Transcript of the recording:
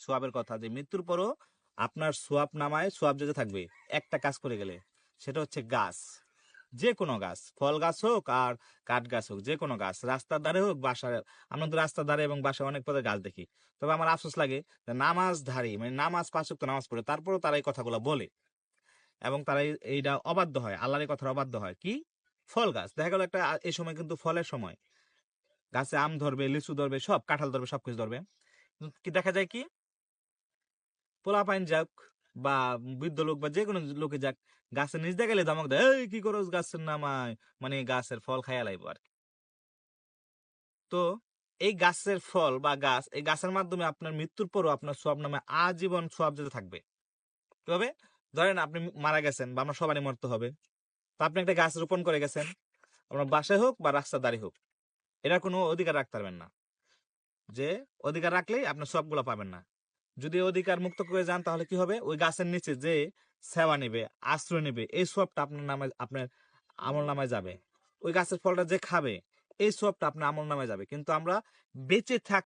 সোয়াবের কথা, যে মৃত্যুর পরও আপনার সোয়াব নামায় সোয়াব যেতে থাকবে একটা কাজ করে গেলে। সেটা হচ্ছে গাছ, যে কোনো গাছ, ফল গাছ হোক আর কাঠ গাছ হোক, যে কোনো গাছ, রাস্তার ধারে হোক, বাসায়। আমরা তো রাস্তার ধারে এবং বাসায় অনেক পদের গাছ দেখি। তবে আমার আফসোস লাগে যে নামাজধারী, মানে নামাজ 5 ওয়াক্ত নামাজ পড়ে তারপরেও তারা এই কথাগুলো বলে, এবং তারা এইটা অবাধ্য হয়, আল্লাহর এই কথার অবাধ্য হয়। কি? ফল গাছ। দেখা গেল একটা এই সময় কিন্তু ফলের সময়, গাছে আম ধরবে, লিচু ধরবে, সব কাঁঠাল ধরবে, সবকিছু ধরবে। কিন্তু কি দেখা যায়, কি পোলাপাইন যাক বা বৃদ্ধ লোক বা যে কোনো লোকে যাক, গাছের নিচ দিয়ে গেলে ধমক দেয়, এই কি করস গাছের নামায়, মানে গাছের ফল খাইয়া লাইব আর কি। তো এই গাছের ফল বা গাছ, এই গাছের মাধ্যমে আপনার মৃত্যুর পরও আপনার সওয়াব নামে আজীবন সওয়াব যেতে থাকবে। কিভাবে? ধরেন আপনি মারা গেছেন, বা আমরা সবারই মরতে হবে। তো আপনি একটা গাছ রোপণ করে গেছেন, আপনার বাসায় হোক বা রাস্তার ধারে হোক, এটা কোনো অধিকার রাখতে পারবেন না, যে অধিকার রাখলেই আপনার সবগুলো পাবেন না। যদি অধিকার মুক্ত করে যান, তাহলে কি হবে? ওই গাছের নিচে যে সেবা নেবে, আশ্রয় নেবে, এই সবটা আপনার নামে, আপনার আমল নামায় যাবে। ওই গাছের ফলটা যে খাবে, এই সবটা আপনার আমল নামায় যাবে। কিন্তু আমরা বেঁচে থাক